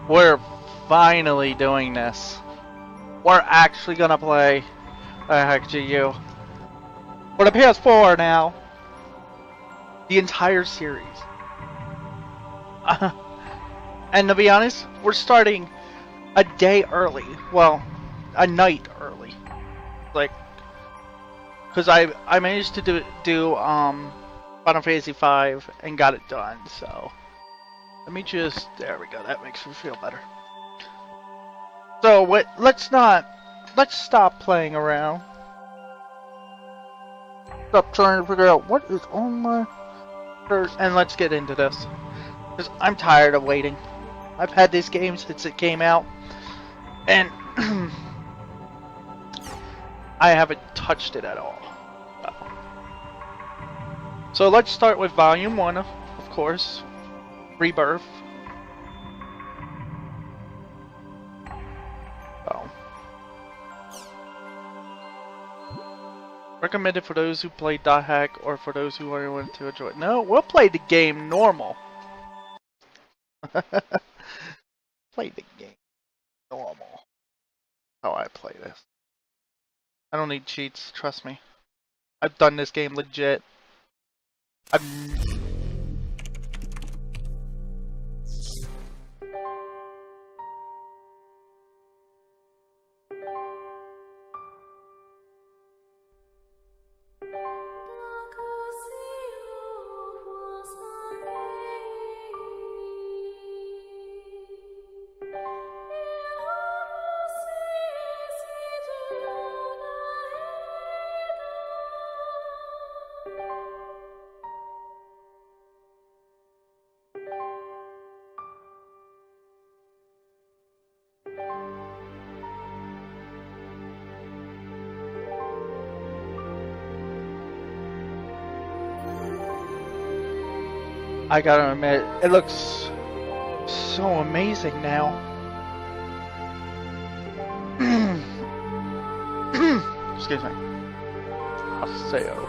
We're finally doing this. We're actually gonna play GU for the PS4 now. The entire series. And to be honest, we're starting a day early. Well, a night early. Like, because I managed to do Final Fantasy V and got it done. So let me just, there we go. That makes me feel better. So let's stop playing around. Stop trying to figure out what is on my shirt, and let's get into this. Because I'm tired of waiting. I've had this game since it came out, and I haven't touched it at all. So let's start with Volume 1, of course. Rebirth. Oh. Recommended for those who play .hack or for those who are willing to enjoy it. No, we'll play the game normal. Play the game normal. How I play this. I don't need cheats, trust me. I've done this game legit. I gotta admit, it looks so amazing now. Excuse me. Aseo.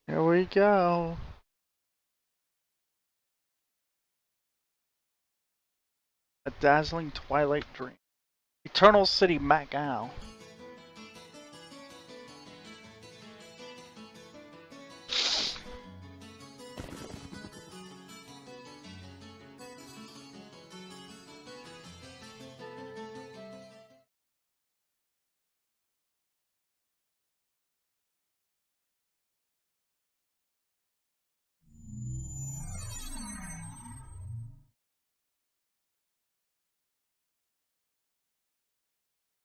Here we go. A dazzling twilight dream. Eternal City, Macau.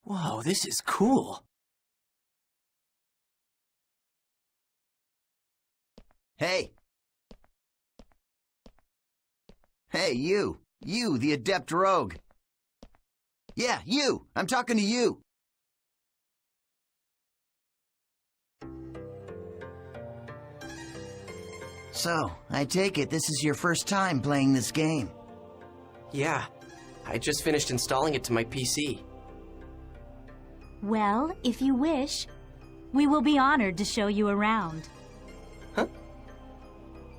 Whoa, this is cool. Hey! Hey, you! You, the adept rogue! Yeah, you! I'm talking to you! So, I take it this is your first time playing this game? Yeah, I just finished installing it to my PC. Well, if you wish, we will be honored to show you around. Huh?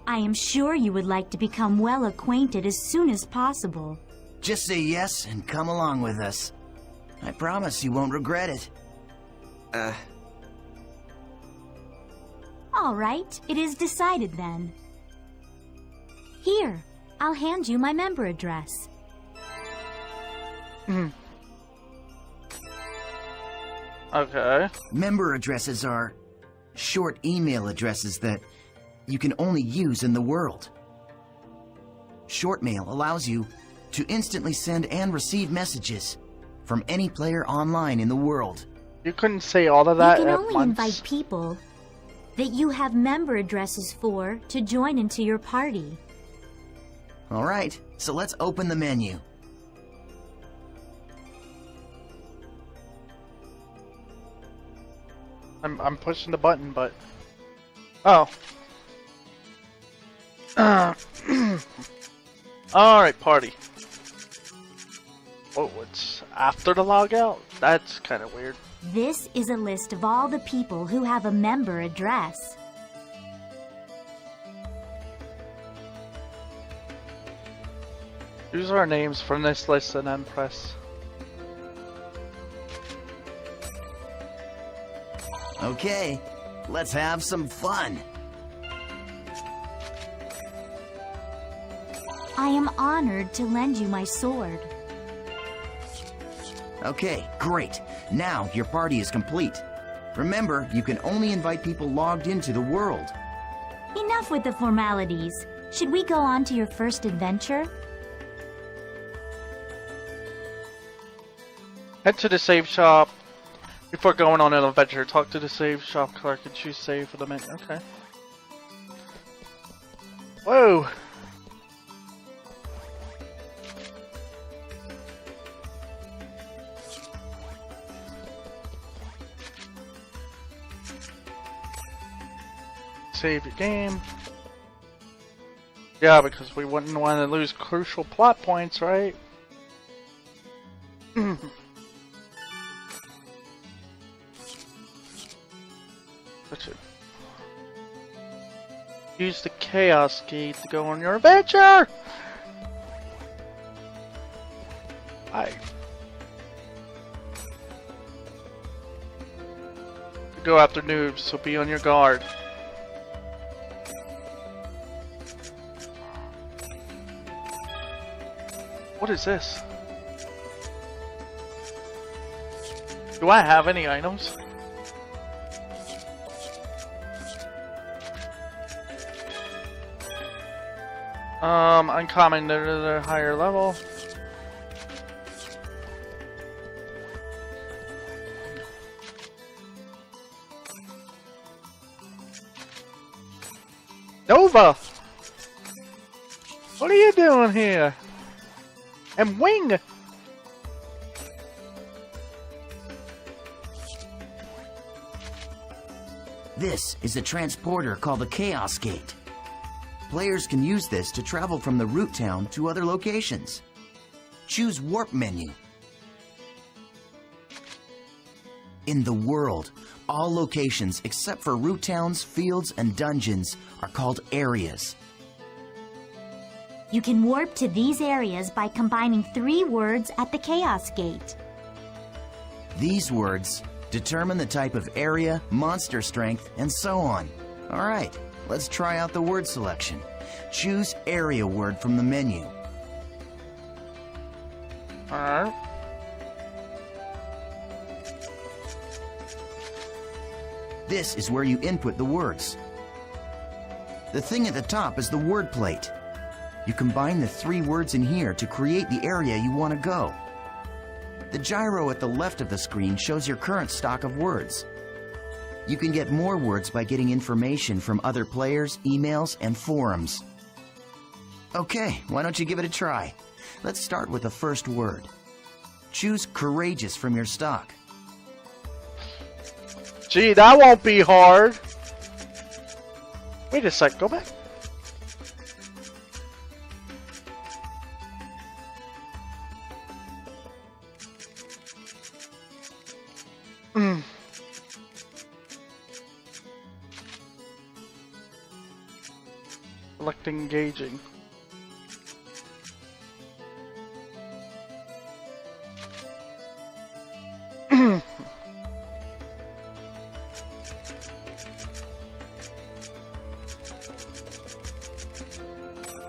I am sure you would like to become well acquainted as soon as possible. Just say yes and come along with us. I promise you won't regret it. All right, it is decided then. Here, I'll hand you my member address. Okay. Member addresses are short email addresses that you can only use in the world. Short mail allows you to instantly send and receive messages from any player online in the world. You couldn't say all of that You can at only once. invite people that you have member addresses for to join into your party. Alright, so let's open the menu. I'm pushing the button, but... Oh. Alright, party. Oh, it's after the logout? That's kind of weird. This is a list of all the people who have a member address. Use our names from this list and then press. Okay, let's have some fun. I am honored to lend you my sword. Okay, great. Now your party is complete. Remember, you can only invite people logged into the world. Enough with the formalities. Should we go on to your first adventure? Head to the save shop. Before going on an adventure, talk to the save shop clerk and choose save for the menu. Okay. Whoa! Save your game. Yeah, because we wouldn't want to lose crucial plot points, right? Use the Chaos Gate to go on your adventure! Go after noobs, so be on your guard. What is this? Do I have any items? Uncommon, they're higher level. Nova! What are you doing here? And Wing! This is a transporter called the Chaos Gate. Players can use this to travel from the root town to other locations. Choose Warp menu. In the world, all locations except for root towns, fields, and dungeons are called areas. You can warp to these areas by combining 3 words at the Chaos Gate. These words determine the type of area, monster strength, and so on. Alright, let's try out the word selection. Choose area word from the menu. Alright. This is where you input the words. The thing at the top is the word plate. You combine the 3 words in here to create the area you want to go. The gyro at the left of the screen shows your current stock of words. You can get more words by getting information from other players, emails, and forums. Okay, why don't you give it a try? Let's start with the first word. Choose courageous from your stock. Gee, that won't be hard. Wait a sec, go back. Select engaging.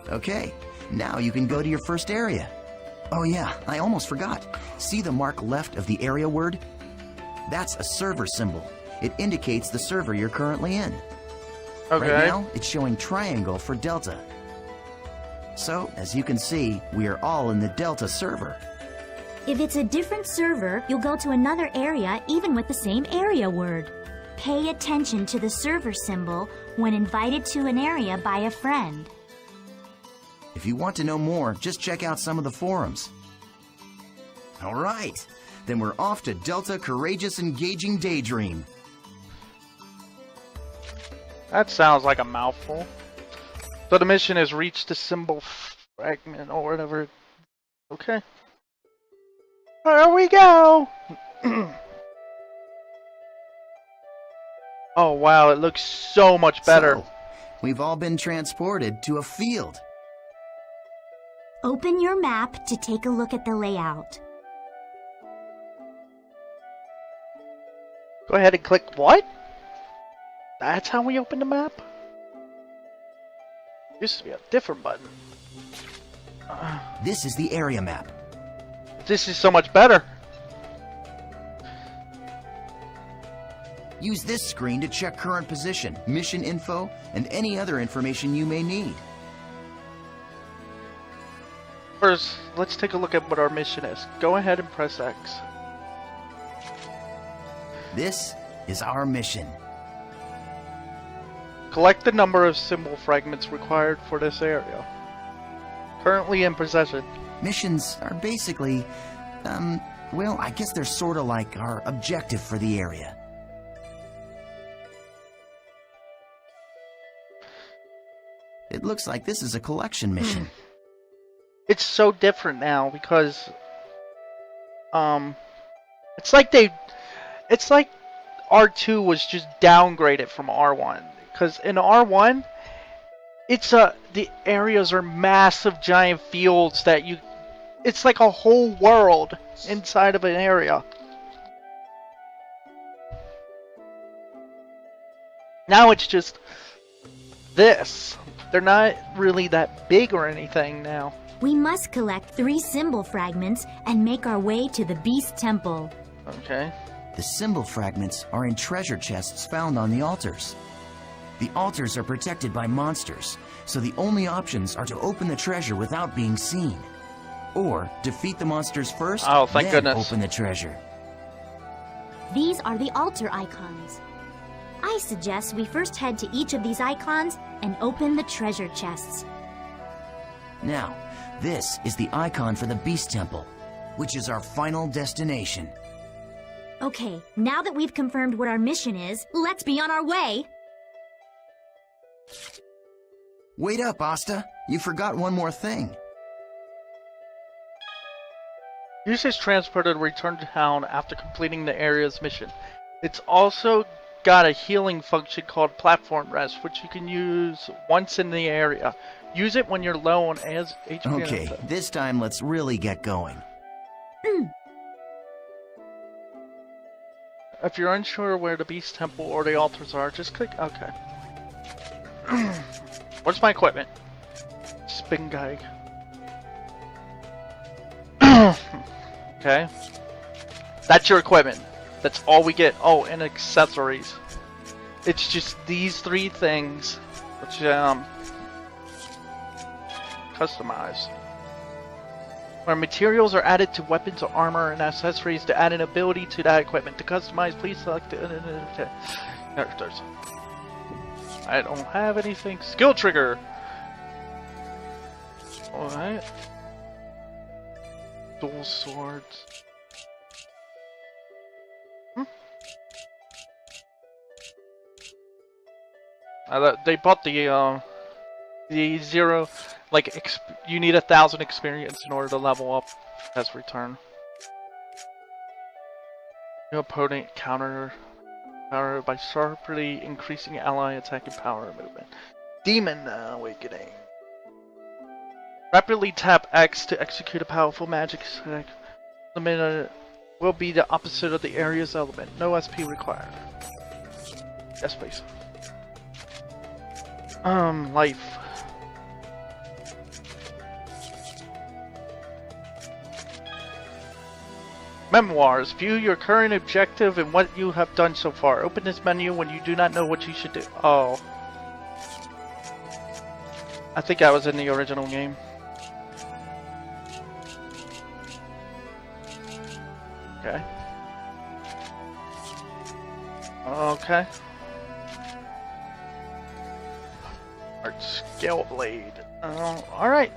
Okay, now you can go to your first area. Oh yeah, I almost forgot. See the mark left of the area word? That's a server symbol. It indicates the server you're currently in. Okay. Right now, it's showing triangle for Delta. So, as you can see, we are all in the Delta server. If it's a different server, you'll go to another area even with the same area word. Pay attention to the server symbol when invited to an area by a friend. If you want to know more, just check out some of the forums. Alright, then we're off to Delta Courageous Engaging Daydream. That sounds like a mouthful. So the mission is reach the symbol fragment or whatever. Okay. Here we go! wow, it looks so much better. So, we've all been transported to a field. Open your map to take a look at the layout. Go ahead and click what? That's how we open the map? Used to be a different button. This is the area map. This is so much better. Use this screen to check current position, mission info, and any other information you may need. First, let's take a look at what our mission is. Go ahead and press X. This is our mission. Collect the number of symbol fragments required for this area. Currently in possession. Missions are basically, well, I guess they're sort of like our objective for the area. It looks like this is a collection mission. It's so different now because, it's like R2 was just downgraded from R1. Because in R1, the areas are massive giant fields that it's like a whole world inside of an area. Now it's just this. They're not really that big or anything now. We must collect 3 symbol fragments and make our way to the Beast Temple. Okay. The symbol fragments are in treasure chests found on the altars. The altars are protected by monsters, so the only options are to open the treasure without being seen. Or defeat the monsters first, Oh, thank then goodness. open the treasure. These are the altar icons. I suggest we first head to each of these icons and open the treasure chests. Now, this is the icon for the Beast Temple, which is our final destination. Okay, now that we've confirmed what our mission is, let's be on our way! Wait up, Asta. You forgot one more thing. Use this transporter to return to town after completing the area's mission. It's also got a healing function called Platform Rest, which you can use once in the area. Use it when you're low on HP. Okay, this time let's really get going. If you're unsure where the Beast Temple or the altars are, just click OK. Where's my equipment? Spin guide. Okay. That's your equipment. That's all we get. Oh, and accessories. It's just these 3 things, which customize. Where materials are added to weapons or armor and accessories to add an ability to that equipment. To customize, please select the characters. I don't have anything. Skill trigger. Alright. Dual swords. They bought the 0, like, you need 1,000 experience in order to level up as return. Your opponent counter by sharply increasing ally attack and power movement. Demon Awakening. Rapidly tap X to execute a powerful magic attack. The will be the opposite of the area's element. No SP required. Yes, please. Life. Memoirs. View your current objective and what you have done so far. Open this menu when you do not know what you should do. Oh. I think I was in the original game. Okay. Okay. Art scale blade. Alright.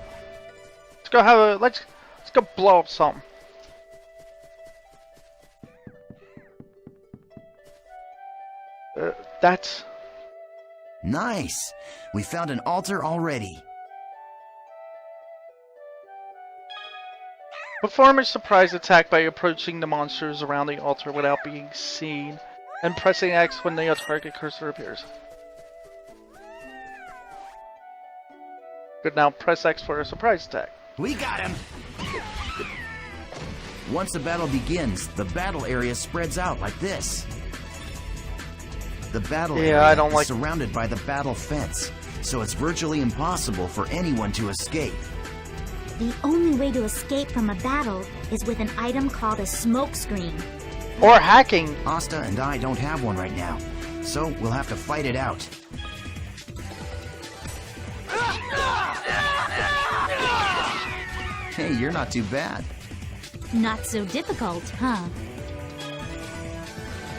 Let's go have a let's go blow up something. That's nice. We found an altar already. Perform a surprise attack by approaching the monsters around the altar without being seen. And pressing X when the target cursor appears. Good, now press X for a surprise attack. We got him! Once the battle begins, the battle area spreads out like this. The battle area is surrounded by the battle fence, so it's virtually impossible for anyone to escape. The only way to escape from a battle is with an item called a smoke screen. Or hacking. Asta and I don't have one right now, so we'll have to fight it out. Hey, you're not too bad. Not so difficult, huh?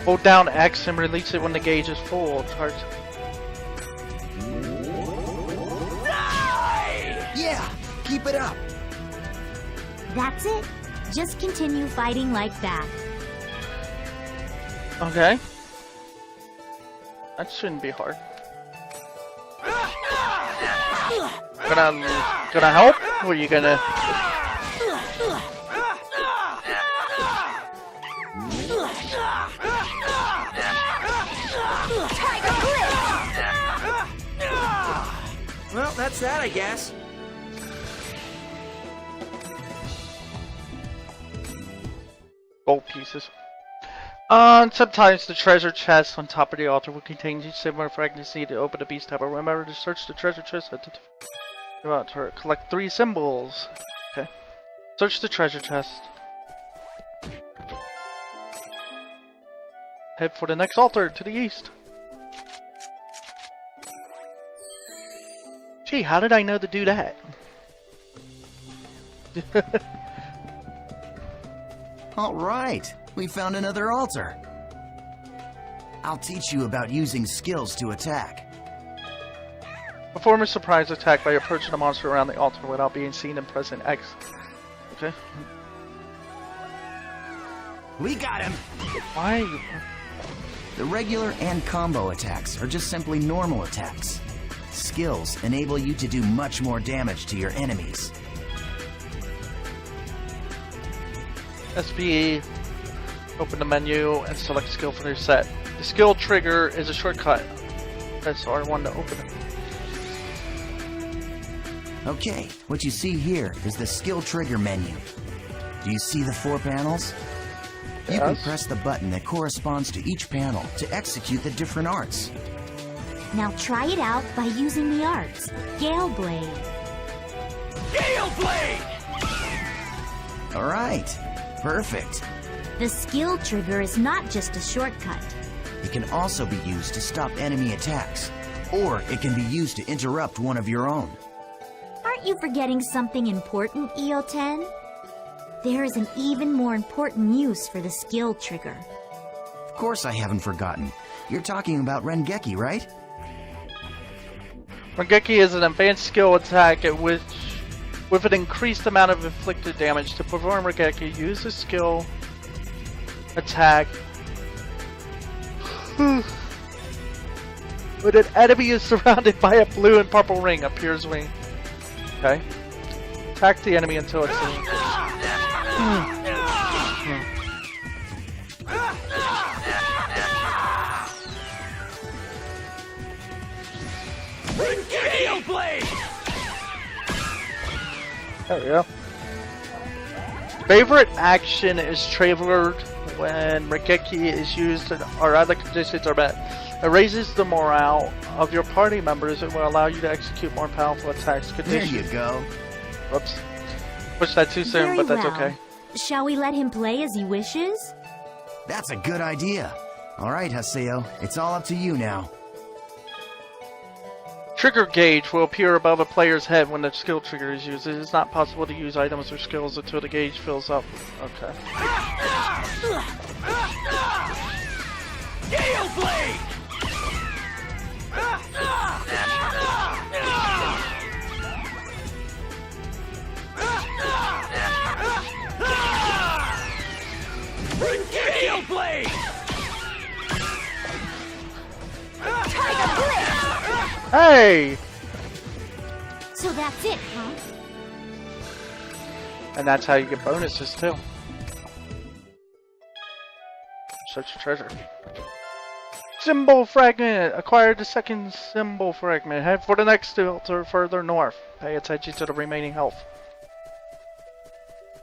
Hold down X and release it when the gauge is full. Yeah, keep it up. That's it. Just continue fighting like that. Okay. That shouldn't be hard. Gonna help? Or are you gonna... Well, that's that, I guess. Gold pieces. Sometimes the treasure chest on top of the altar will contain similar fragments needed to open the beast tower. Remember to search the treasure chest to collect 3 symbols. Okay. Search the treasure chest. Head for the next altar to the east. Gee, how did I know to do that? All right, we found another altar. I'll teach you about using skills to attack. Perform a surprise attack by approaching a monster around the altar without being seen and pressing X. Okay. We got him! Why? The regular and combo attacks are just simply normal attacks. Skills enable you to do much more damage to your enemies. SB, open the menu and select skill for your set. The skill trigger is a shortcut. Press R1 to open it. Okay, what you see here is the skill trigger menu. Do you see the 4 panels? You can press the button that corresponds to each panel to execute the different arts. Now try it out by using the arts. Gale Blade. Gale Blade! Alright, perfect. The skill trigger is not just a shortcut. It can also be used to stop enemy attacks, or it can be used to interrupt one of your own. Aren't you forgetting something important, EO10? There is an even more important use for the skill trigger. Of course I haven't forgotten. You're talking about Rengeki, right? Rengeki is an advanced skill attack at which, with an increased amount of inflicted damage. To perform Rengeki, use the skill attack when an enemy is surrounded by a blue and purple ring appears wing. Okay. Attack the enemy until it's seen. Gale Blade! There we go. Favorite action is triggered when Rengeki is used or other conditions are met. It raises the morale of your party members and will allow you to execute more powerful attacks. There you go. Whoops. Pushed that too soon, Very but that's well. okay. Shall we let him play as he wishes? That's a good idea. Alright, Haseo, it's all up to you now. Trigger gauge will appear above a player's head when the skill trigger is used. It is not possible to use items or skills until the gauge fills up. Okay. Gale Blade! Gale Blade! Hey! So that's it, huh? And that's how you get bonuses too. Search the treasure. Symbol fragment! Acquire the second symbol fragment. Head for the next filter further north. Pay attention to the remaining health.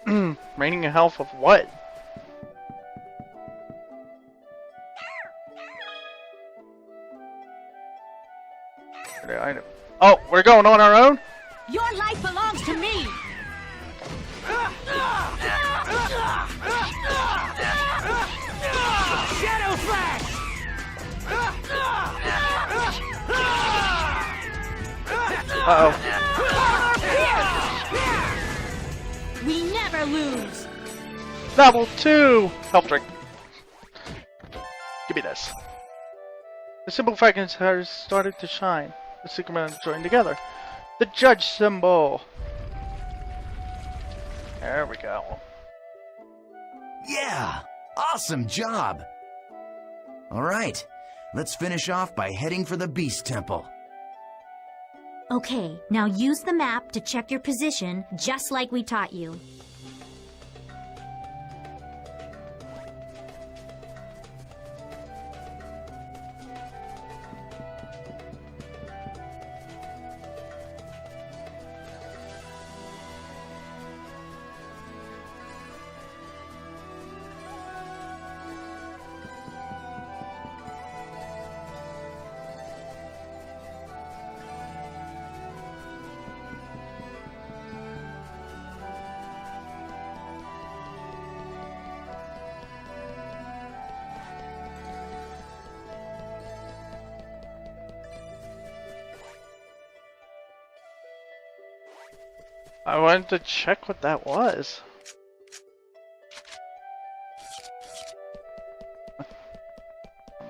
Remaining health of what? Oh, we're going on our own? Your life belongs to me! Shadow Flash! Uh-oh. We never lose! Level 2! Health drink. Give me this. The symbol fragments has started to shine. The Superman joined together. The judge symbol. There we go. Yeah! Awesome job! Alright, let's finish off by heading for the Beast Temple. Okay, now use the map to check your position, just like we taught you. I wanted to check what that was.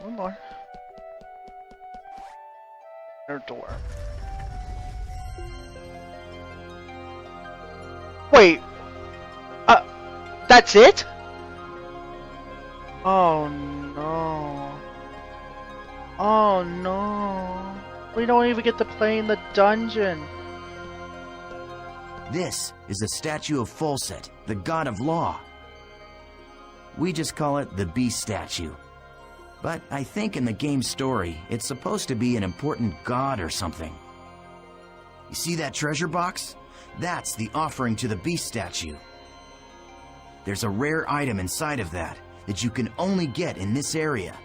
One more. Their door. Wait! That's it? Oh no. Oh no. We don't even get to play in the dungeon. This is a statue of Folset, the god of law. We just call it the Beast statue. But I think in the game's story, it's supposed to be an important god or something. You see that treasure box? That's the offering to the Beast statue. There's a rare item inside of that you can only get in this area.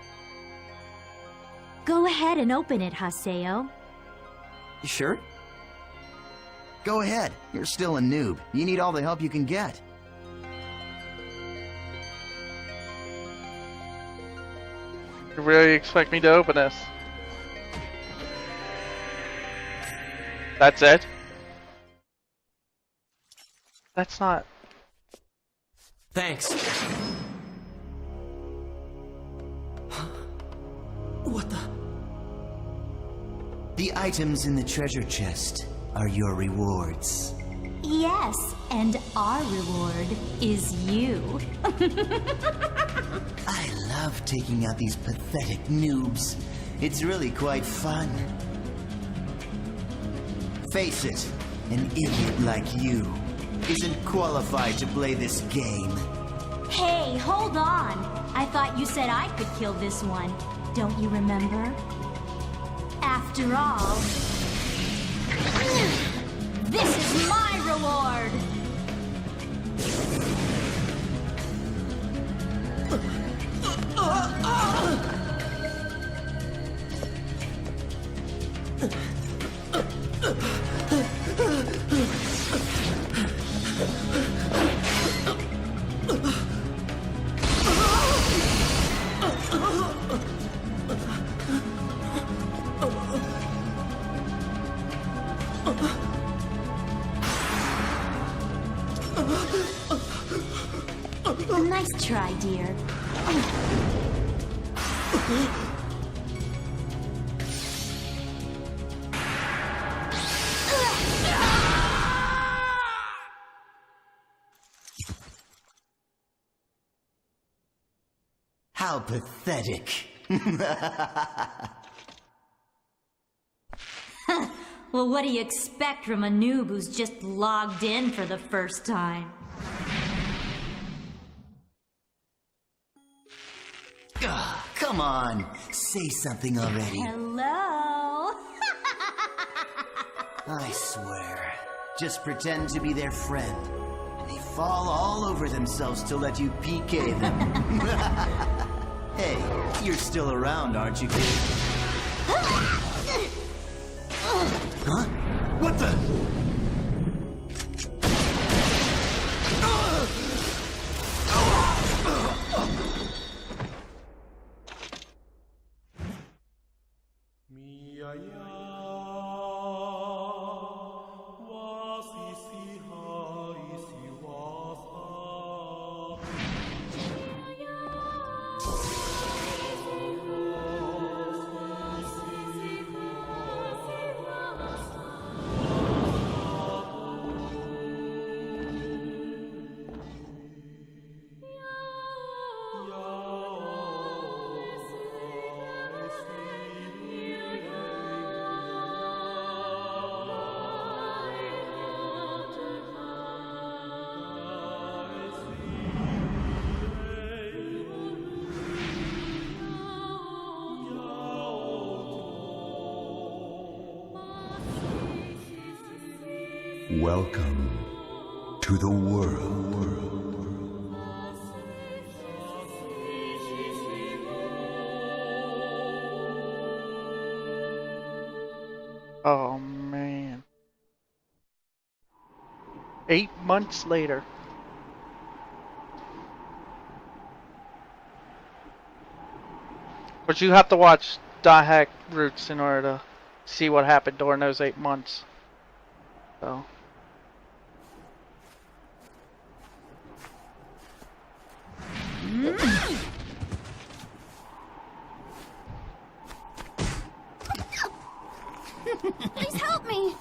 Go ahead and open it, Haseo. You sure? Go ahead, you're still a noob. You need all the help you can get. You really expect me to open this? That's it? That's not... Thanks. What the? The items in the treasure chest are your rewards. Yes, and our reward is you. I love taking out these pathetic noobs. It's really quite fun. Face it, an idiot like you isn't qualified to play this game. Hey, hold on. I thought you said I could kill this one. Don't you remember? After all, this is my reward! Nice try, dear. How pathetic. Well, what do you expect from a noob who's just logged in for the first time? Come Come on, say something already. Hello? I swear. Just pretend to be their friend. And they fall all over themselves to let you PK them. Hey, you're still around, aren't you, kid? Huh? What the? Welcome to the world. Oh man. 8 months later. But you have to watch Die Hack Roots in order to see what happened during those 8 months. So. Please help me!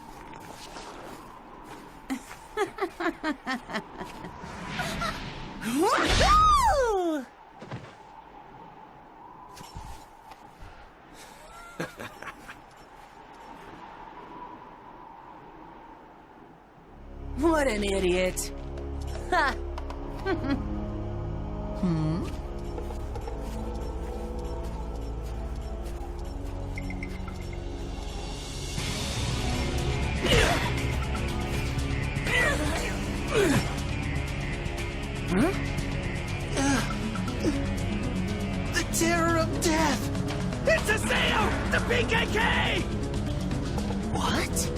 What an idiot. Ha! The terror of death! It's a Sooooo! The PKK! What?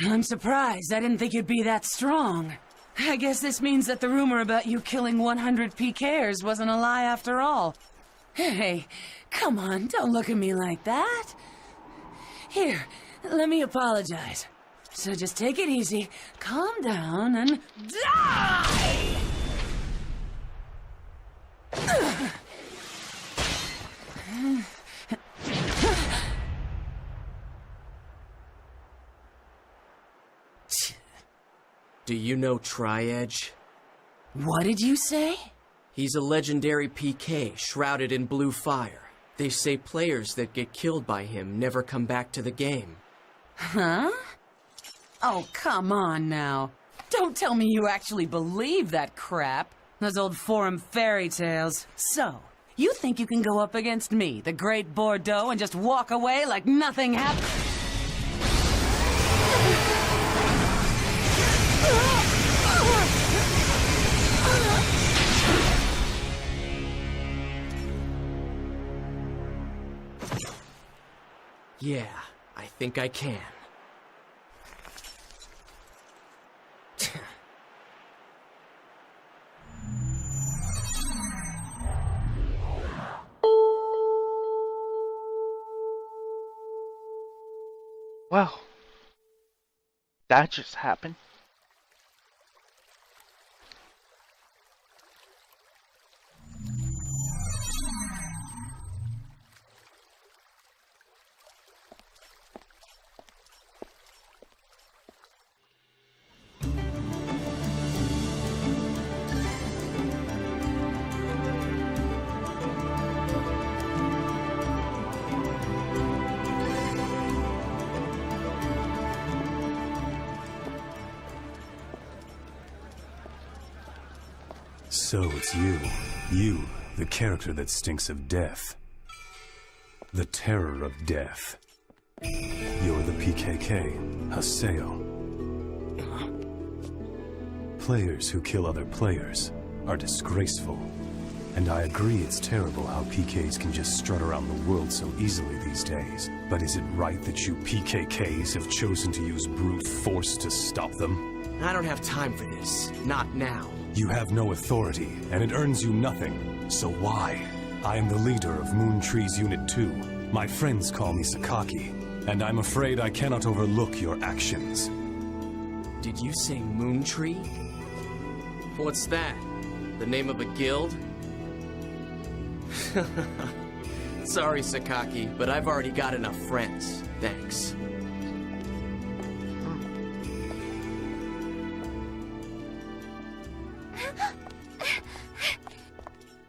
I'm surprised. I didn't think you'd be that strong. I guess this means that the rumor about you killing 100 PKers wasn't a lie after all. Hey, come on, don't look at me like that. Here, let me apologize. So just take it easy, calm down, and die! Do you know Tri-Edge? What did you say? He's a legendary PK shrouded in blue fire. They say players that get killed by him never come back to the game. Huh? Oh, come on now. Don't tell me you actually believe that crap. Those old forum fairy tales. So, you think you can go up against me, the Great Bordeaux, and just walk away like nothing happened? Yeah, I think I can. Well, that just happened. So it's you. You, the character that stinks of death. The terror of death. You're the PKK, Haseo. Players who kill other players are disgraceful. And I agree it's terrible how PKs can just strut around the world so easily these days. But is it right that you PKKs have chosen to use brute force to stop them? I don't have time for this. Not now. You have no authority, and it earns you nothing. So why? I am the leader of Moon Tree's Unit 2. My friends call me Sakaki, and I'm afraid I cannot overlook your actions. Did you say Moon Tree? What's that? The name of a guild? Sorry, Sakaki, but I've already got enough friends. Thanks.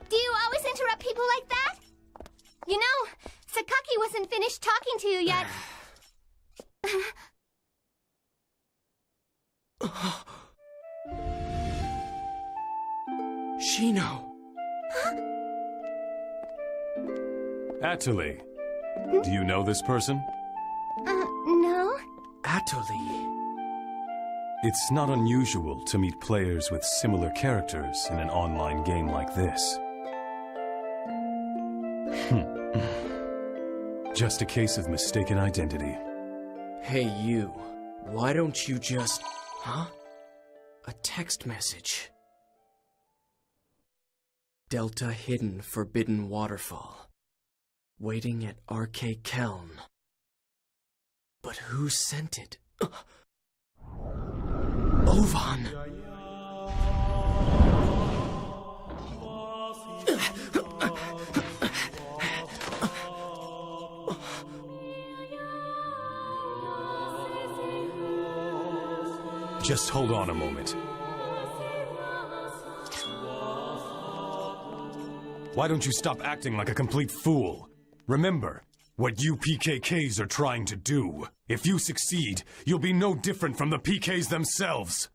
Do you always interrupt people like that? You know, Sakaki wasn't finished talking to you yet. Shino. Atali, do you know this person? No? Atali. It's not unusual to meet players with similar characters in an online game like this. Just a case of mistaken identity. Hey, you. Why don't you just... Huh? A text message. Delta Hidden Forbidden Waterfall. Waiting at RK Keln. But who sent it? Ovan! Just hold on a moment. Why don't you stop acting like a complete fool? Remember what you PKKs are trying to do. If you succeed, you'll be no different from the PKs themselves.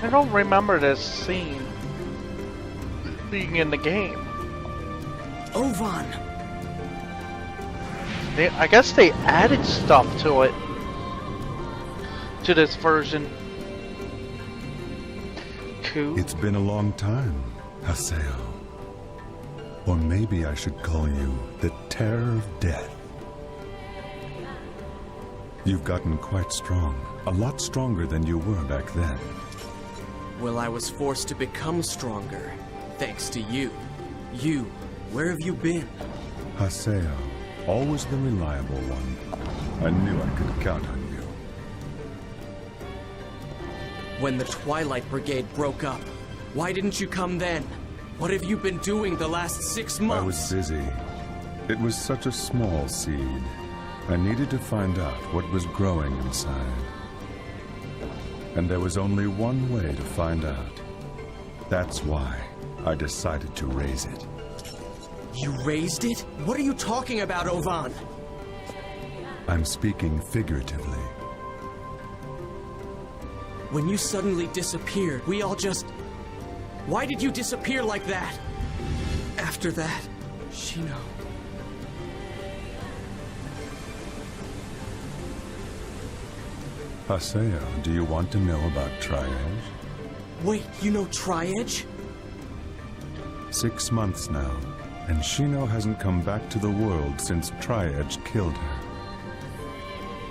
I don't remember this scene being in the game. Ovan! I guess they added stuff to it. To this version. Cool. It's been a long time, Haseo. Or maybe I should call you the Terror of Death. You've gotten quite strong. A lot stronger than you were back then. Well, I was forced to become stronger, thanks to you. You, where have you been? Haseo, always the reliable one. I knew I could count on you. When the Twilight Brigade broke up, why didn't you come then? What have you been doing the last 6 months? I was busy. It was such a small seed. I needed to find out what was growing inside. And there was only one way to find out. That's why I decided to raise it. You raised it? What are you talking about, Ovan? I'm speaking figuratively. When you suddenly disappeared, we all just... Why did you disappear like that? After that, Shino... Haseo, do you want to know about Tri-Edge? Wait, you know Tri-Edge? 6 months now, and Shino hasn't come back to the world since Tri-Edge killed her.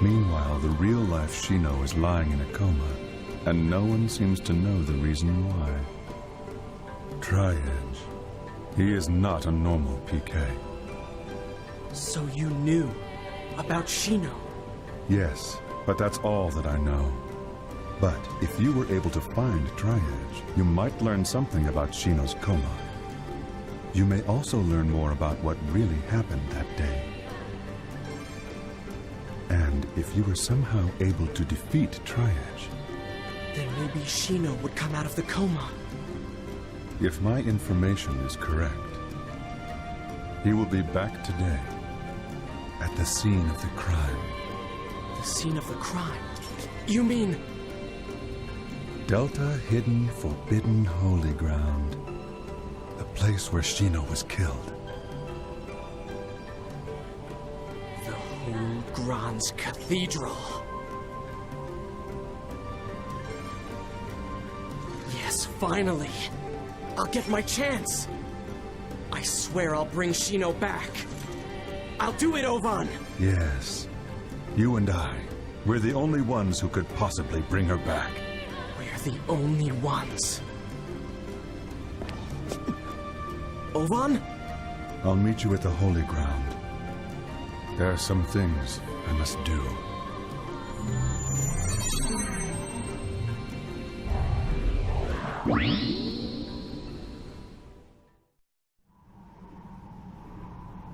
Meanwhile, the real-life Shino is lying in a coma, and no one seems to know the reason why. Tri-Edge. He is not a normal PK. So you knew about Shino? Yes, but that's all that I know. But if you were able to find Tri-Edge, you might learn something about Shino's coma. You may also learn more about what really happened that day. And if you were somehow able to defeat Tri-Edge, then maybe Shino would come out of the coma. If my information is correct, he will be back today, at the scene of the crime. The scene of the crime? You mean... Delta Hidden Forbidden Holy Ground. The place where Shino was killed. The Whole Grand's Cathedral. Yes, finally! I'll get my chance! I swear I'll bring Shino back. I'll do it, Ovan! Yes. You and I. We're the only ones who could possibly bring her back. We're the only ones. Ovan? I'll meet you at the Holy Ground. There are some things I must do.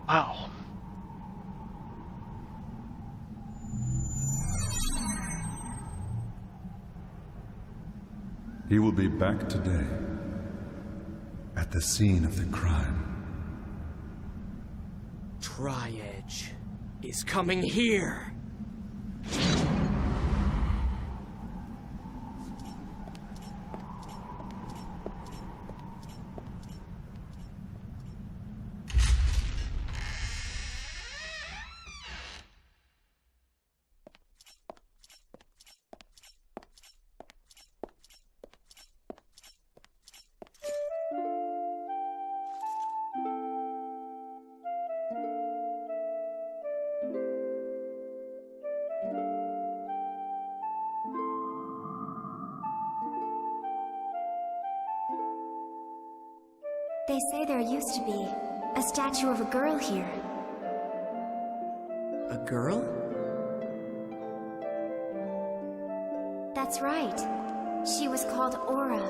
Wow. He will be back today, at the scene of the crime. Tri-Edge is coming here! They say there used to be a statue of a girl here. A girl? That's right. She was called Aura.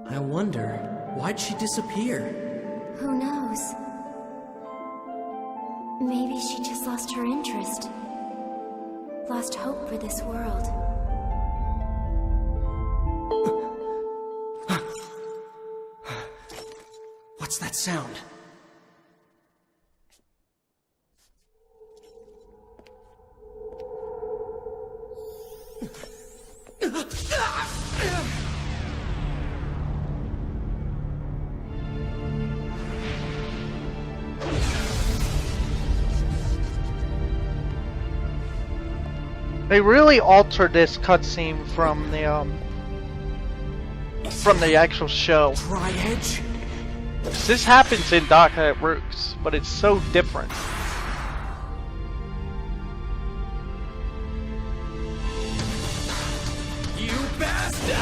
I wonder, why'd she disappear? Who knows? Maybe she just lost her interest. Lost hope for this world. What's that sound? They really altered this cutscene from the actual show. Tri-Edge? This happens in Dark Knight Rooks, but it's so different. You bastard!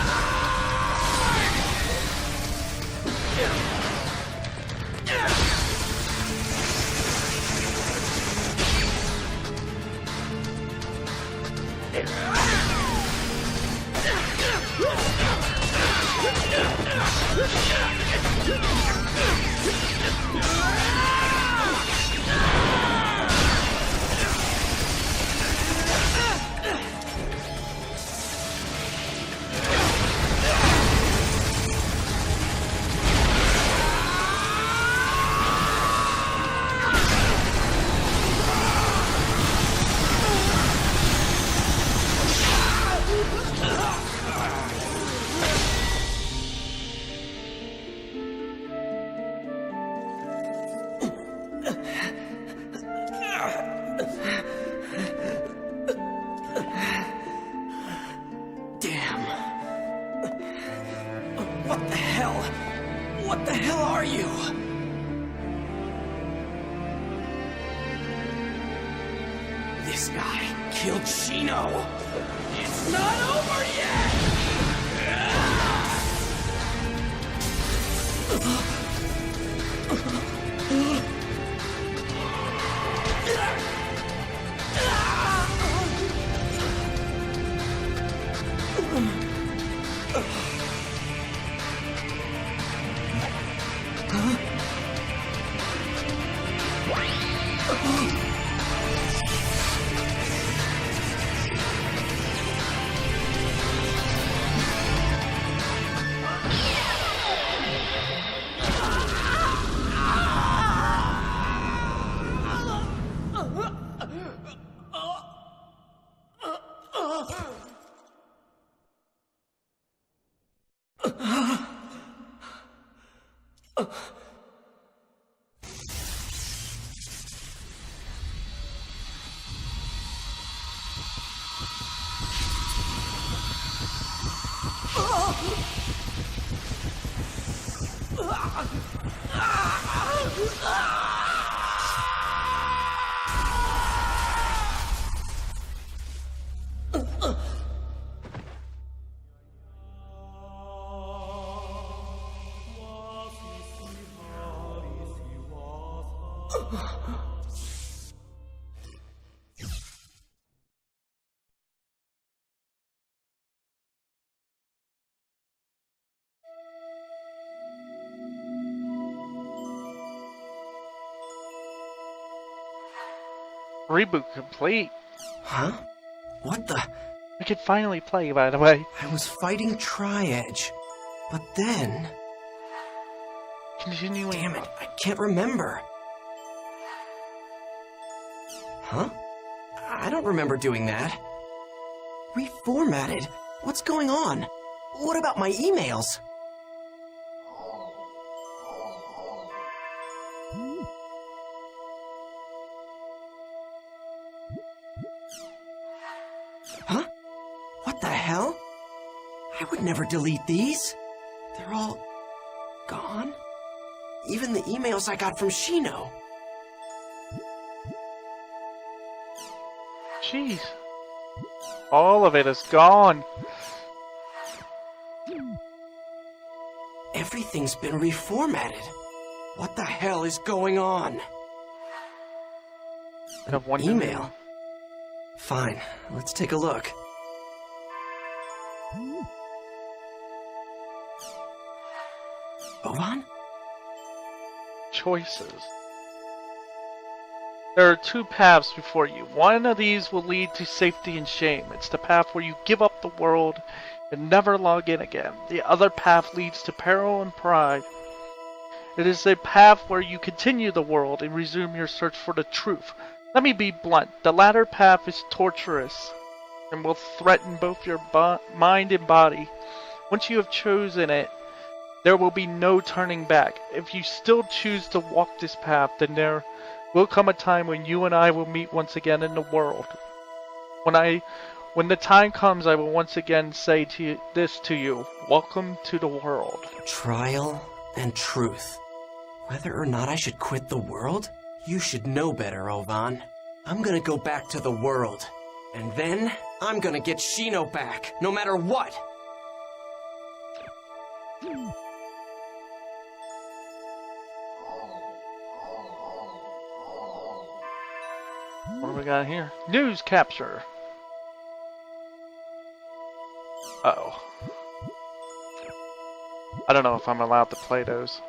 What the hell? What the hell are you? This guy killed Shino. It's not over yet! Reboot complete. Huh? What the? We could finally play, by the way. I was fighting Tri-Edge, but then... Continuing. Damn it, I can't remember. Huh? I don't remember doing that. Reformatted? What's going on? What about my emails? Huh? What the hell? I would never delete these. They're all gone? Even the emails I got from Shino. Jeez. All of it is gone. Everything's been reformatted. What the hell is going on? I have one email. Fine, let's take a look. Ovan? Choices. There are two paths before you. One of these will lead to safety and shame. It's the path where you give up the world and never log in again. The other path leads to peril and pride. It is a path where you continue the world and resume your search for the truth. Let me be blunt. The latter path is torturous and will threaten both your mind and body. Once you have chosen it, there will be no turning back. If you still choose to walk this path, then there will come a time when you and I will meet once again in the world. When the time comes, I will once again say this to you. Welcome to the world. Trial and truth. Whether or not I should quit the world? You should know better, Ovan. I'm gonna go back to the world. And then, I'm gonna get Shino back, no matter what! What do we got here? News capture. Uh-oh. I don't know if I'm allowed to play those.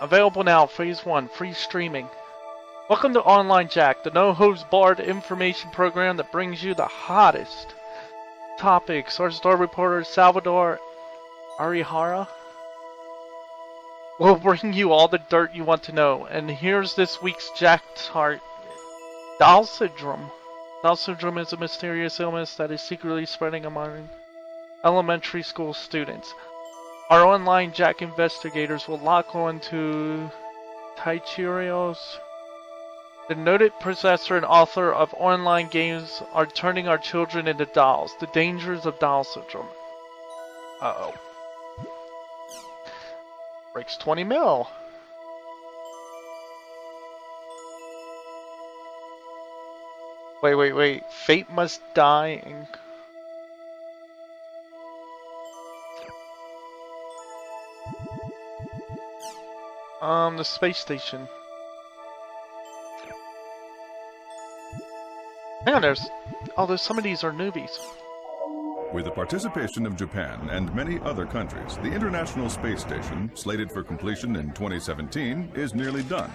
Available now, Phase 1, free streaming. Welcome to Online Jack, the no-holds-barred information program that brings you the hottest topics. Our star reporter, Salvador Arihara, will bring you all the dirt you want to know. And here's this week's Jack chart. Down syndrome. Down syndrome is a mysterious illness that is secretly spreading among elementary school students. Our online Jack investigators will lock on to Taichiro's The noted possessor and author of online games are turning our children into dolls. The dangers of doll syndrome. Uh-oh. Breaks 20 mil. Wait. Fate must die and... the space station. Hang on, there's some of these are newbies. With the participation of Japan and many other countries, the International Space Station, slated for completion in 2017, is nearly done.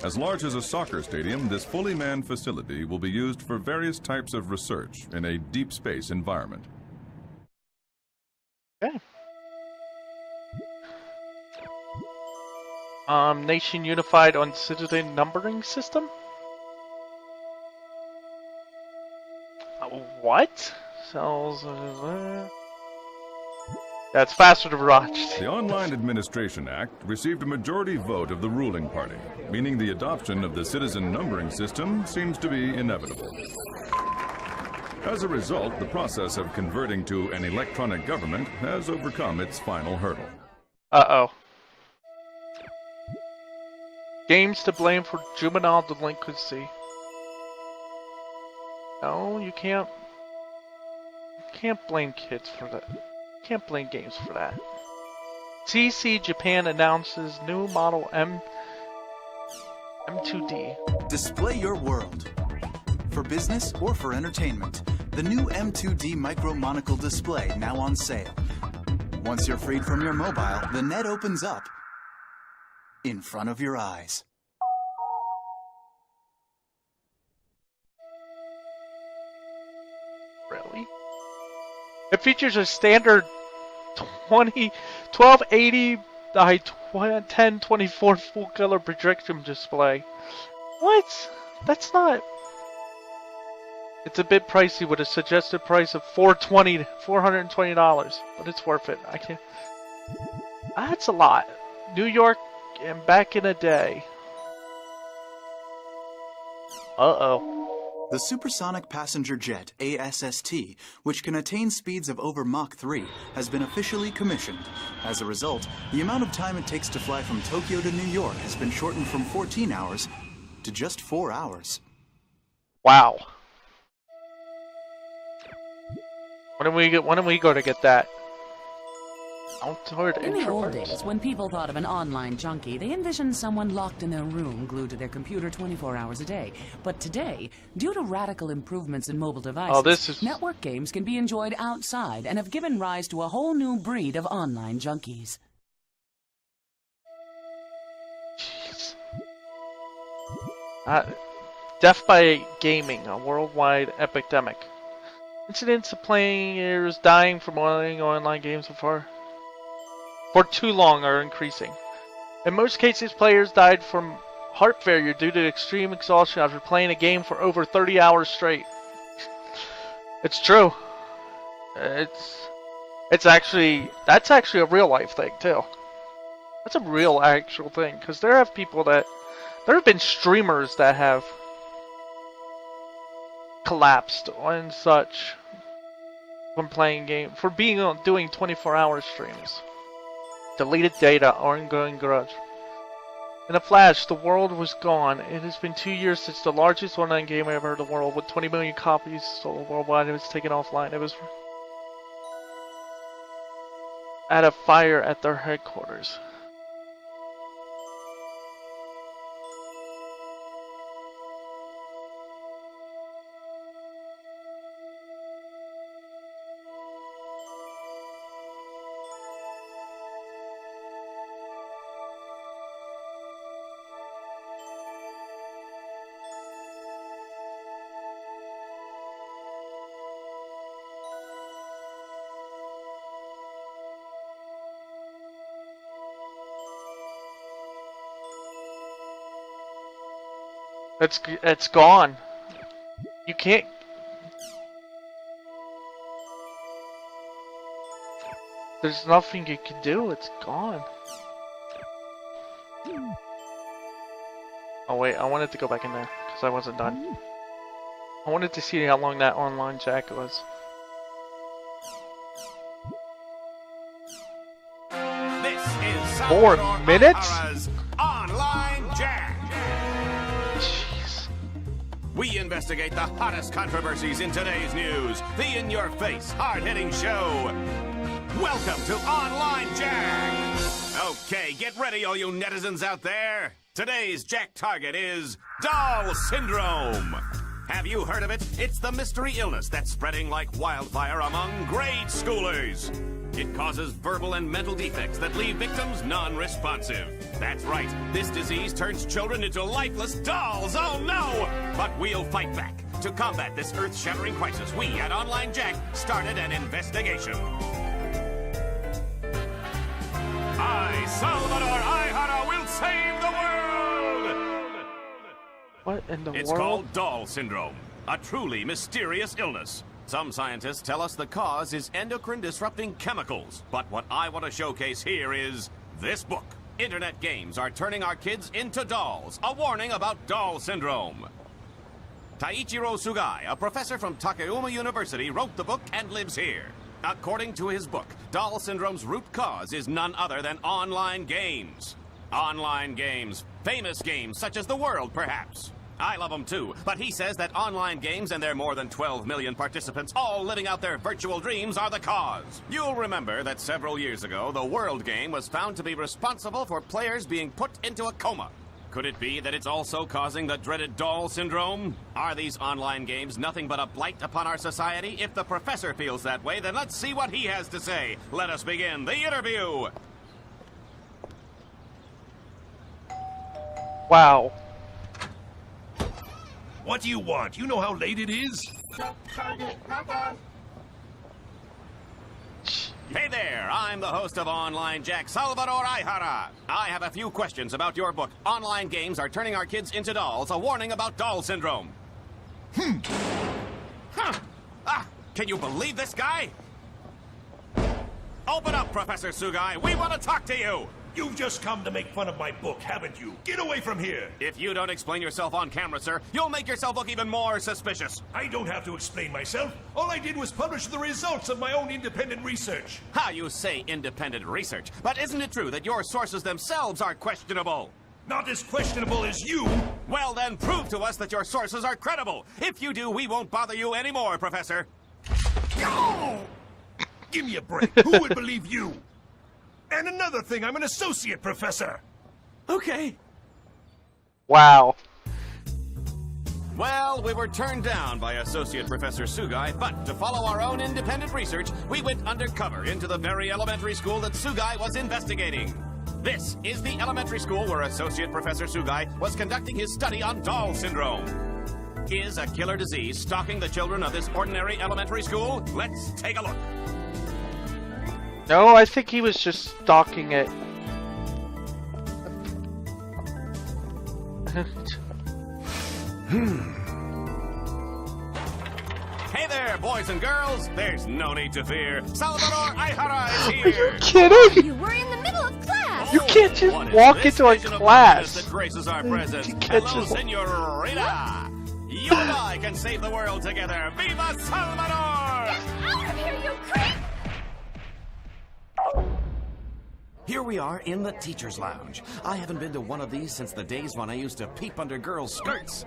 As large as a soccer stadium, this fully manned facility will be used for various types of research in a deep space environment. Okay. Nation unified on citizen numbering system? What? Cells. That's faster to watch. The Online Administration Act received a majority vote of the ruling party, meaning the adoption of the citizen numbering system seems to be inevitable. As a result, the process of converting to an electronic government has overcome its final hurdle. Uh-oh. Games to blame for juvenile delinquency. No, you can't blame kids for that. You can't blame games for that. TC Japan announces new model M2D. Display your world. For business or for entertainment, the new M2D Micro Monocle display now on sale. Once you're freed from your mobile, the net opens up in front of your eyes. Really? It features a standard 1280 by 1024 full color projection display. What? That's not... It's a bit pricey with a suggested price of $420, but it's worth it. I can't... That's a lot. New York and back in a day. Uh-oh. The supersonic passenger jet, ASST, which can attain speeds of over Mach 3, has been officially commissioned. As a result, the amount of time it takes to fly from Tokyo to New York has been shortened from 14 hours to just 4 hours. Wow. When are we going to get that? In the old days, when people thought of an online junkie, they envisioned someone locked in their room, glued to their computer 24 hours a day. But today, due to radical improvements in mobile devices, network games can be enjoyed outside and have given rise to a whole new breed of online junkies. Jeez. Death by gaming, a worldwide epidemic. Incidents of players dying from playing online games for too long are increasing. In most cases, players died from heart failure due to extreme exhaustion after playing a game for over 30 hours straight. It's true. That's actually a real life thing too. That's a real actual thing, because there have been streamers that have collapsed and such from playing games, for doing 24-hour streams. Deleted data, ongoing grudge. In a flash, the world was gone. It has been 2 years since the largest online game ever in the world, with 20 million copies sold worldwide. It was taken offline. It was at a fire at their headquarters. It's gone. You can't. There's nothing you can do. It's gone. Oh wait, I wanted to go back in there because I wasn't done. I wanted to see how long that online jack was. This is 4 minutes? Ahara's Online Jack. Jeez. We investigate the hottest controversies in today's news. The in-your-face, hard-hitting show. Welcome to Online Jack. Okay, get ready, all you netizens out there. Today's Jack target is Doll Syndrome. Have you heard of it? It's the mystery illness that's spreading like wildfire among grade schoolers. It causes verbal and mental defects that leave victims non-responsive. That's right, this disease turns children into lifeless dolls, oh no! But we'll fight back. To combat this earth-shattering crisis, we at Online Jack started an investigation. I, Salvador Ihara, will save the world! What in the world? It's called Doll Syndrome, a truly mysterious illness. Some scientists tell us the cause is endocrine-disrupting chemicals, but what I want to showcase here is this book. Internet games are turning our kids into dolls, a warning about Doll Syndrome. Taichiro Sugai, a professor from Takayama University, wrote the book and lives here. According to his book, Doll Syndrome's root cause is none other than online games. Online games. Famous games such as The World, perhaps. I love them too, but he says that online games and their more than 12 million participants all living out their virtual dreams are the cause. You'll remember that several years ago, the World game was found to be responsible for players being put into a coma. Could it be that it's also causing the dreaded Doll Syndrome? Are these online games nothing but a blight upon our society? If the professor feels that way, then let's see what he has to say. Let us begin the interview. Wow. What do you want? You know how late it is? Hey there, I'm the host of Online Jack, Salvador Ihara. I have a few questions about your book. Online games are turning our kids into dolls, a warning about Doll Syndrome. Huh. Can you believe this guy? Open up, Professor Sugai. We want to talk to you. You've just come to make fun of my book, haven't you? Get away from here! If you don't explain yourself on camera, sir, you'll make yourself look even more suspicious. I don't have to explain myself. All I did was publish the results of my own independent research. How you say independent research, but isn't it true that your sources themselves are questionable? Not as questionable as you. Well, then prove to us that your sources are credible. If you do, we won't bother you anymore, Professor. Oh! Give me a break. Who would believe you? And another thing, I'm an associate professor. Okay. Wow. Well, we were turned down by Associate Professor Sugai, but to follow our own independent research, we went undercover into the very elementary school that Sugai was investigating. This is the elementary school where Associate Professor Sugai was conducting his study on Doll Syndrome. Is a killer disease stalking the children of this ordinary elementary school? Let's take a look. No, I think he was just stalking it. Hey there, boys and girls. There's no need to fear. Salvador Ihara is here. Are you kidding? You were in the middle of class. You can't just walk into a class. That graces our presence. You can't Hello, just... senorita. You and I can save the world together. Viva Salvador! Get out of here, you creep! Here we are in the teacher's lounge. I haven't been to one of these since the days when I used to peep under girls' skirts.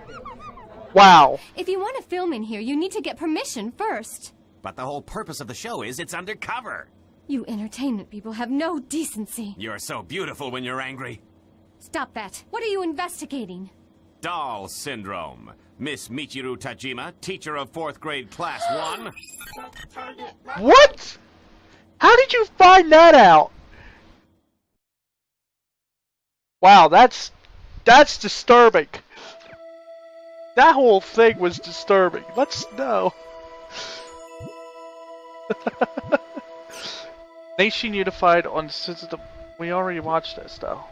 Wow. If you want to film in here, you need to get permission first. But the whole purpose of the show is it's undercover. You entertainment people have no decency. You're so beautiful when you're angry. Stop that. What are you investigating? Doll Syndrome. Miss Michiru Tajima, teacher of 4th grade class 1. What? How did you find that out? Wow, that's disturbing. That whole thing was disturbing. Let's know. Nation Unified on System. We already watched this though.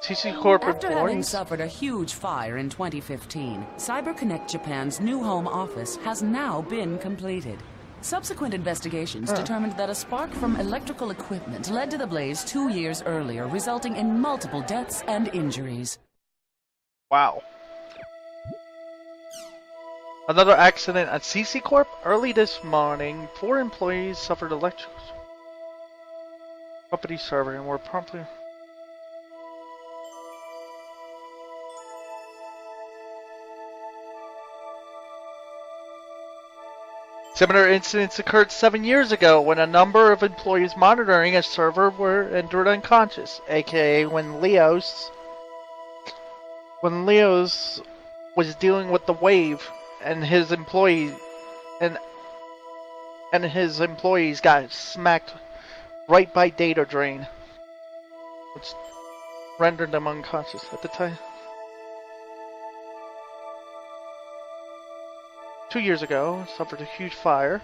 TC Corp After having employees? suffered a huge fire in 2015, CyberConnect Japan's new home office has now been completed. Subsequent investigations determined that a spark from electrical equipment led to the blaze 2 years earlier, resulting in multiple deaths and injuries. Wow. Another accident at CC Corp. Early this morning, 4 employees suffered electrical company server and were promptly... Similar incidents occurred 7 years ago when a number of employees monitoring a server were rendered unconscious, aka when Leos was dealing with the wave and his employees got smacked right by data drain, which rendered them unconscious at the time. 2 years ago, suffered a huge fire.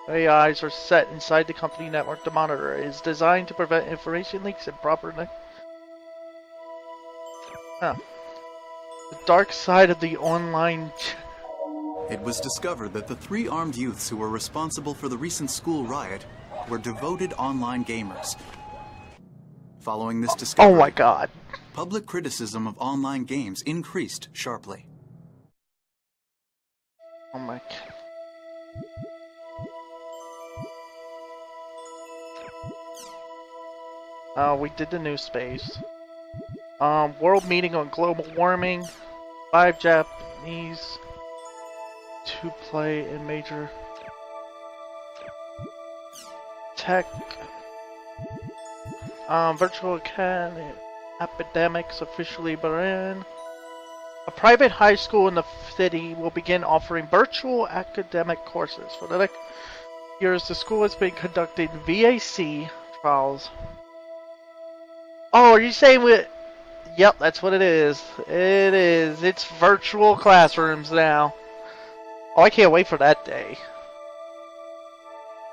AIs are set inside the company network to monitor. It is designed to prevent information leaks and The dark side of the online... It was discovered that the 3 armed youths who were responsible for the recent school riot were devoted online gamers. Following this discovery, oh my god, public criticism of online games increased sharply. Oh my god. We did the new space. World meeting on global warming. 5 Japanese to play in major tech. Virtual academy academics officially begin. A private high school in the city will begin offering virtual academic courses. For the next years, the school has been conducting VAC trials. Oh, are you saying we... Yep, that's what it is. It is. It's virtual classrooms now. Oh, I can't wait for that day.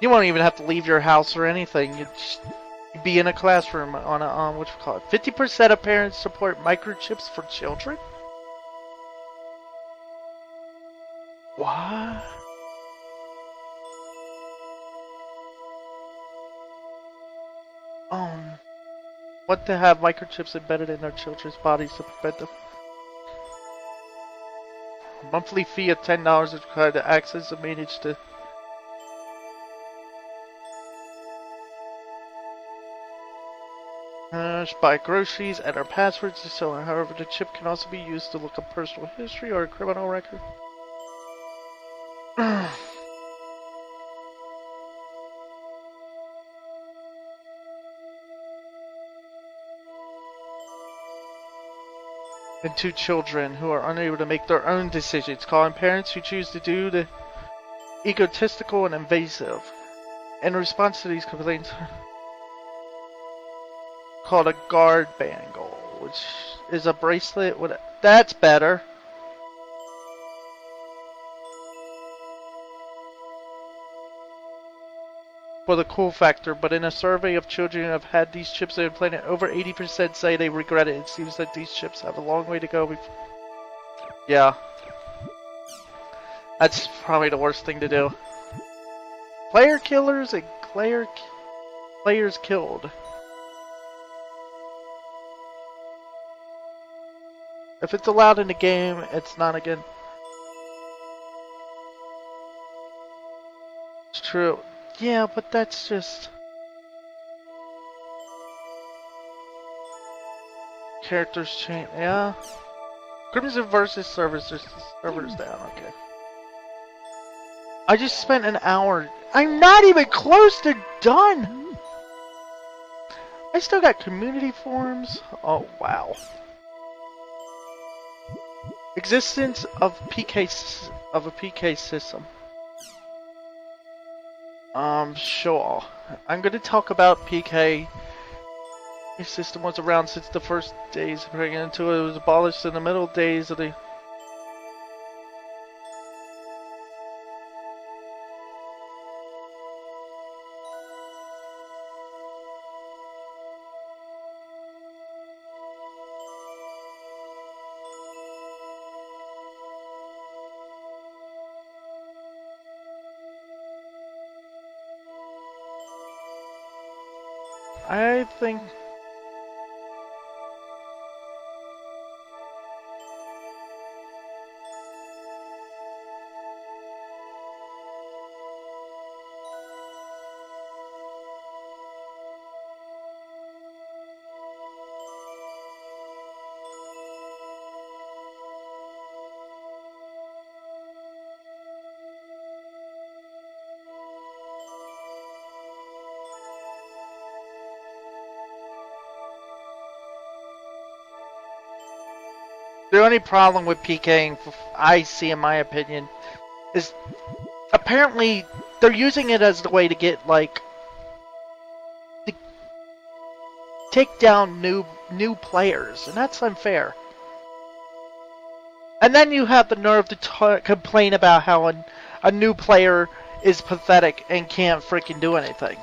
You won't even have to leave your house or anything. You'd be in a classroom on a, what you call it. 50% of parents support microchips for children? What? What to have microchips embedded in their children's bodies to prevent them? A monthly fee of $10 is required to access and manage the buy groceries, enter passwords, and so on. However, the chip can also be used to look up personal history or a criminal record. And 2 children who are unable to make their own decisions, calling parents who choose to do the egotistical and invasive. In response to these complaints, called a guard bangle, which is a bracelet with a... That's better. For the cool factor, but in a survey of children who have had these chips implanted, over 80% say they regret it. It seems that these chips have a long way to go before... Yeah. That's probably the worst thing to do. Player killers and players killed. If it's allowed in the game, it's not again. It's true. Yeah, but that's just... Characters change, yeah. Crimson versus servers down, okay. I just spent an hour. I'm not even close to done! I still got community forums. Oh, wow. Existence of a PK system. Sure. I'm gonna talk about PK. This system was around since the first days of bringing into it. It was abolished in the middle days of the... I think... The only problem with PKing, I see in my opinion, is apparently they're using it as the way to get, like, to take down new players, and that's unfair. And then you have the nerve to complain about how a new player is pathetic and can't freaking do anything.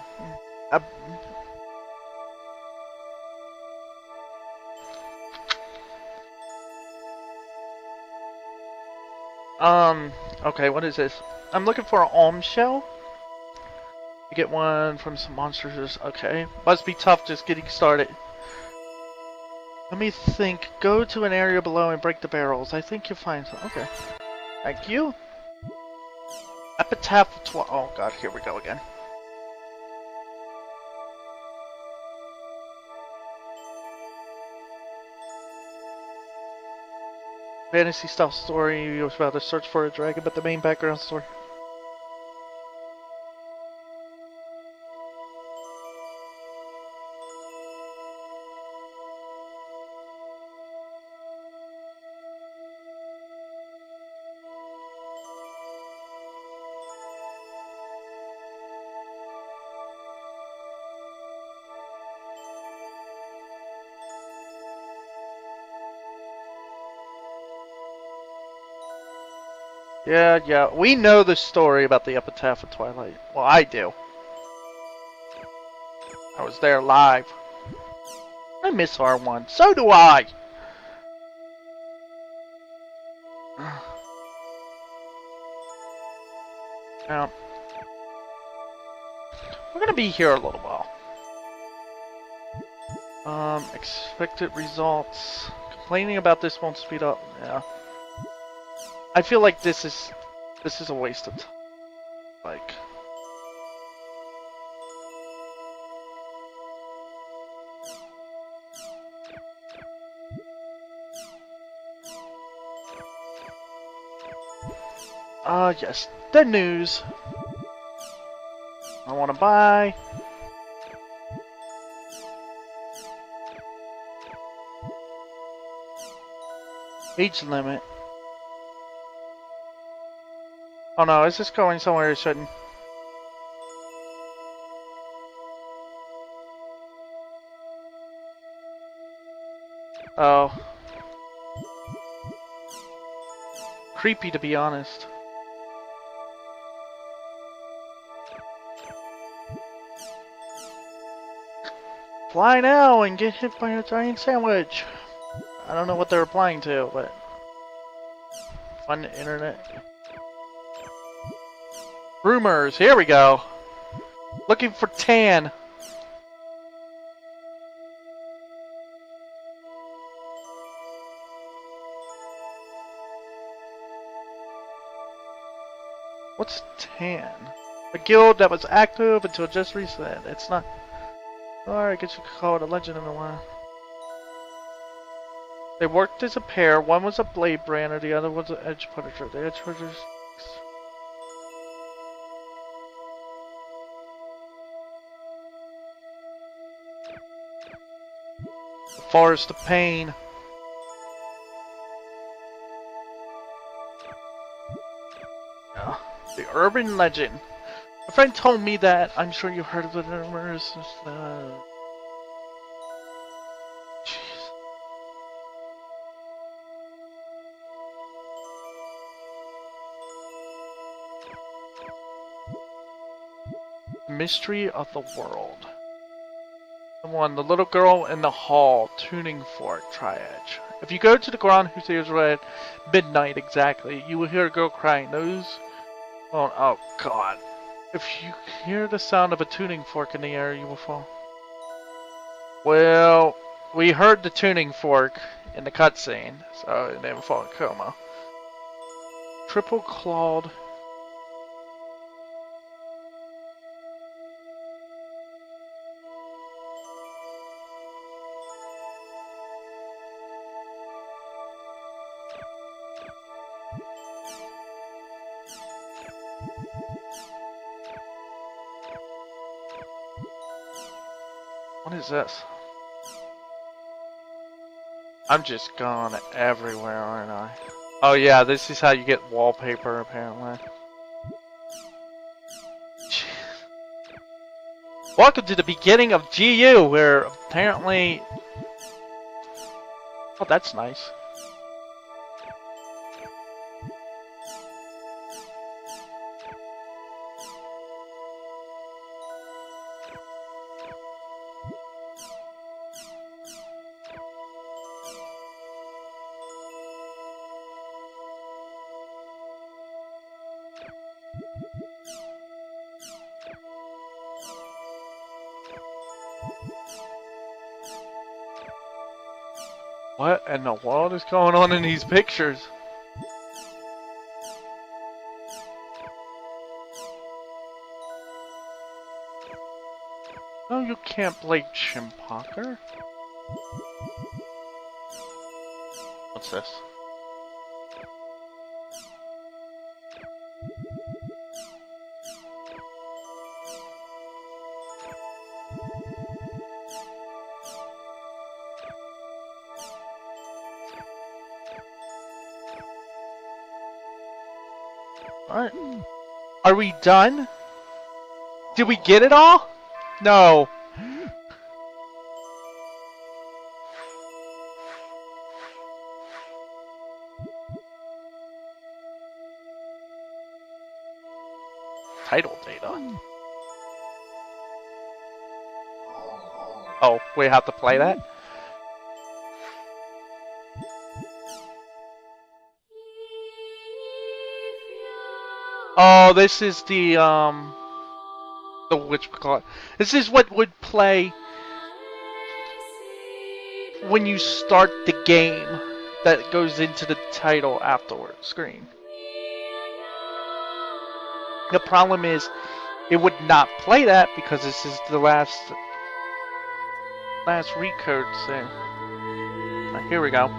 Okay, what is this? I'm looking for an alms shell. You get one from some monsters. Okay. Must be tough just getting started. Let me think. Go to an area below and break the barrels. I think you'll find some. Okay. Thank you. Epitaph of oh god, here we go again. Fantasy style story. You was about to search for a dragon, but the main background story. Yeah, we know the story about the Epitaph of Twilight. Well, I do. I was there live. I miss R1. So do I! Now, we're gonna be here a little while. Expected results. Complaining about this won't speed up. Yeah. I feel like this is a waste of time. Like, yes, the news. I want to buy. Age limit. Oh no, is this going somewhere it shouldn't? Oh. Creepy, to be honest. Fly now and get hit by a giant sandwich. I don't know what they're replying to, but... Fun internet. Rumors, here we go. Looking for tan. What's tan? A guild that was active until just recently. It's not. Or I guess you could call it a legend in a while. They worked as a pair. One was a blade brander, the other was an edge punisher. The edge punisher. Forest of Pain. Yeah. The urban legend. A friend told me that. I'm sure you heard of the rumors. Jeez. Mystery of the world. One, the little girl in the hall tuning fork triage. If you go to the ground whose ears were at midnight exactly, you will hear a girl crying. Those... oh god. If you hear the sound of a tuning fork in the air, you will fall. Well, we heard the tuning fork in the cutscene, so it didn't fall in coma. Triple clawed. What is this? I'm just gone everywhere, aren't I? Oh yeah, this is how you get wallpaper, apparently. Jeez. Welcome to the beginning of GU, where apparently... Oh, that's nice. What in the world is going on in these pictures? No, you can't play Chimpocker. What's this? Alright. Are we done? Did we get it all? No. Title data. Oh, we have to play that? Oh, this is the whatchamacallit. This is what would play when you start the game that goes into the title afterward screen. The problem is it would not play that because this is the last Recode thing. Right, here we go.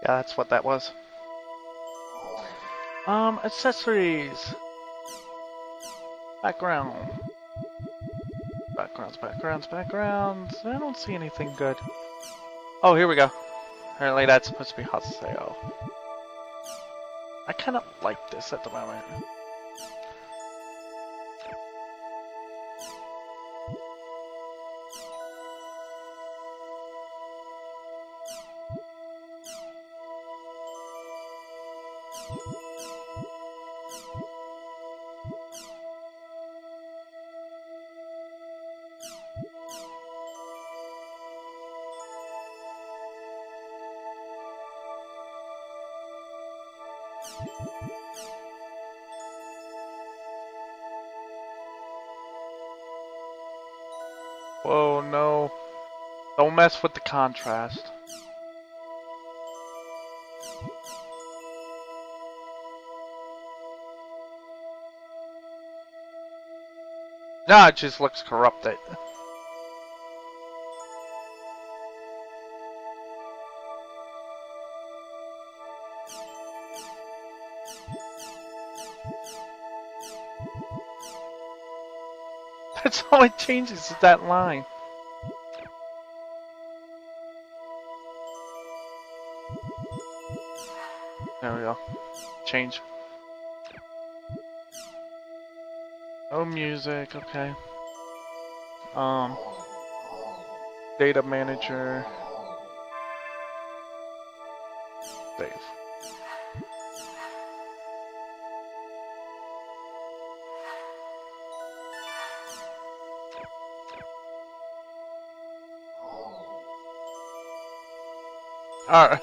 Yeah, that's what that was. Accessories. Background. Backgrounds. I don't see anything good. Oh, here we go. Apparently that's supposed to be Haseo. I kind of like this at the moment. Whoa, no. Don't mess with the contrast. Nah, it just looks corrupted. That's all it changes is that line. There we go. Change. Oh, music, okay. Data manager. Save. Alright.